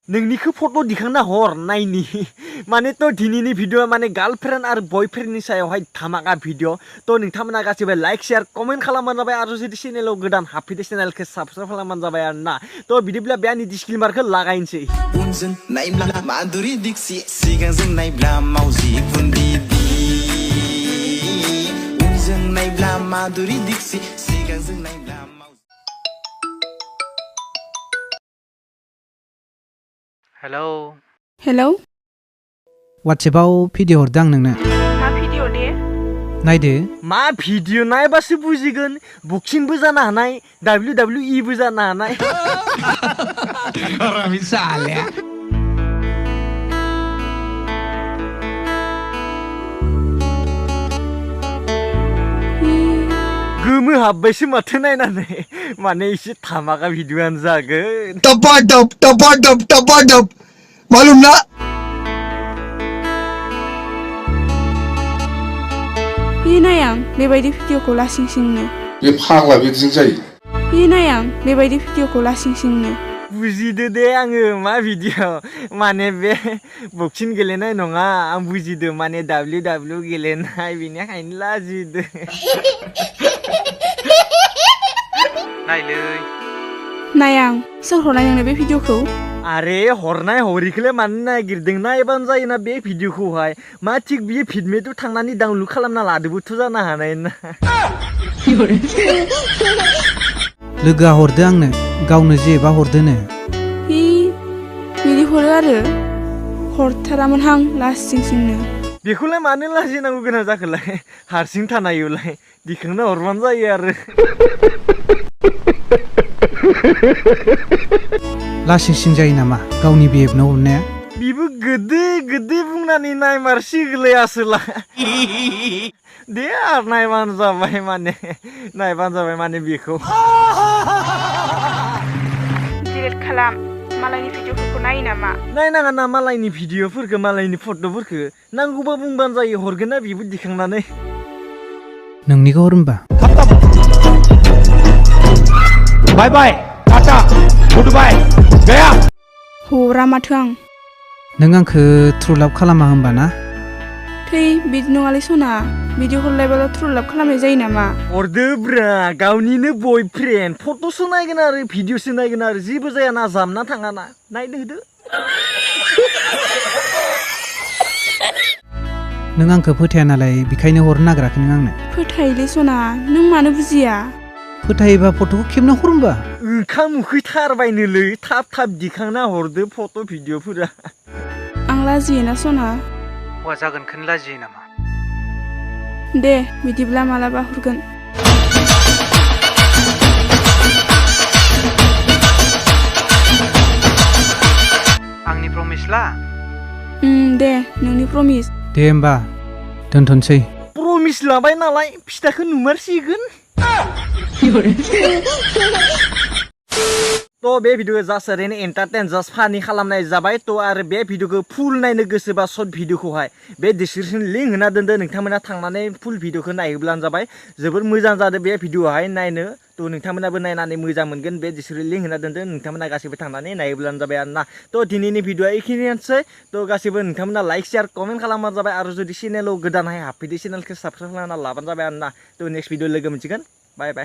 नोंनि खो फट' दिखांना हर नायनि माने तो दिनैनि भिडिअ माने गार्लफ्रेन्ड आरो बयफ्रेन्डनि सायावहाय धामाका भिडिअ तो नोंथांमोना गासिबो लाइक शेयार कमेन्ट खालामबानो जाबाय आरो जुदि चेनेलाव गोदान हाबफैदो चेनेलखौ साबस्क्राइब खालामबानो जाबाय आरो ना तो बिदिब्ला बे आंनि डिसक्लेमारखौ लागायनोसै उनजों नायब्ला माधुरि दीक्षित सिगांजों नायब्ला मावजि गुन्दिदि उनजों नायब्ला माधुरि दीक्षित सिगांजों नायब्ला हेलौ वाट्सएपाव भिडिअ हरदों आं नोंनो मा भिडिअ दे नायदो मा भिडिअ नायबासो बुजिगोन बक्सिंबो जानो हानाय WWE बो जानो हानाय गोमो हाबबायसो माथो नायनानै माने एसे धामाका भिडिअआनो जागोन टपाटप मालूम ना नायां बेबायदि भिडिअखौ लासिंसिंनो बे फाग्ला बिदिजों जायो नायां बेबायदि भिडिअखौ लासिंसिंनो बुजिदो दे आङो मा भिडिअ माने बे बक्सिं गेलेनाय नङा आं बुजिदो माने WWE गेलेनाय बेनिखायनो लाजिदो नायलै नायां सोर हरनाय नोंनो बे भिडिअखौ आरे हरनाय हरिखौलाय मानो नागिरदों नायबानो जायोना बे भिडिअखौहाय मा थिग बियो फिडमेटआव थांनानै डाउनलड खालामना लादोबोथ' जानो हानाय ना लोगोआ हरदो आंनो गावनो जेबा हरदोनो बिदि हरो आरो हरथारामोनहां लासिंसिंनो बेखौलाय मानो लाजिनांगौ गोनां जाखोलाय हारसिं थानायोलाय दिखांना हरबानो जायो आरो लासिंसिं जायो नामा गावनि बिहेबनो हरनाया बिबो गोदै बुंनानै नायमारसिगोलायासोला दे आरो नायबानो जाबाय माने बेखौ डिलिट खालाम मालायनि भिडिअफोरखौ नायो नामा नायनाङा ना मालायनि भिडिअफोरखौ मालायनि फट'फोरखौ नांगौबा बुंबानो जायो हरगोन ना बिबो दिखांनानै नोंनिखौ हर होमबा बाय बाय टाटा गुड बाय गया हरा माथो आं नों आंखौ ट्रुलाभ खालामा होमबा ना थै बिदि नङालै सना बिदि हरलायबाल' ट्रुलाभ खालामनाय जायो नामा हरदो ब्रा गावनिनो बयफ्रेन्ड फट'सो नायगोन आरो भिडिअसो नायगोन आरो जेबो जाया ना जामना थाङा ना नायदो होदो नों आंखौ फोथाया नालाय बेखायनो हरनो नागिराखै नों आंनो फोथायोलै सना नों मानो बुजिया फोथायोबा फट'खौ खेबना हर होमबा ओंखाम उखैथारबायनोलै थाब दिखांना हरदो फट' भिडिअफोरा आं लाजियोना सना हौवा जागोनखौनो लाजियो नामा दे बिदिब्ला मालाबा हरगोन आंनि प्रमिसला दे नोंनि प्रमिस दे होमबा दोनथ'नोसै प्रमिस लाबाय नालाय फिथाखौ नुमारसिगोन तो बे भिडिअ जास्ट ओरैनो एन्टारटेन जास्ट फानि खालामनाय जाबाय तो आरो बे भिडिअखौ फुल नायनो गोसोबा सर्ट भिडिअखौहाय बे डिसक्रिपसन लिंक होना दोनदो नोंथांमोना थांनानै फुल भिडिअखौ नायहोब्लानो जाबाय जोबोर मोजां जादों बे भिडिअआहाय नायनो तो नोंथांमोनाबो नायनानै मोजां मोनगोन बे डिसक्रिपसन लिंक होना दोनदो नोंथांमोना गासैबो थांनानै नायहोब्लानो जाबाय आरो ना तो दिनैनि भिडिअआ एखिनियानोसै तो गासैबो नोंथांमोना लाइक शेयार कमेन्ट खालामबानो जाबाय आरो जुदि चेनेलाव गोदानहाय हाबफैदो चेनेलखौ साबस्क्राइब खालामना लाबानो जाबाय आरो ना तो नेक्स्ट भिडिअ लोगो मोनसिगोन बाय बाय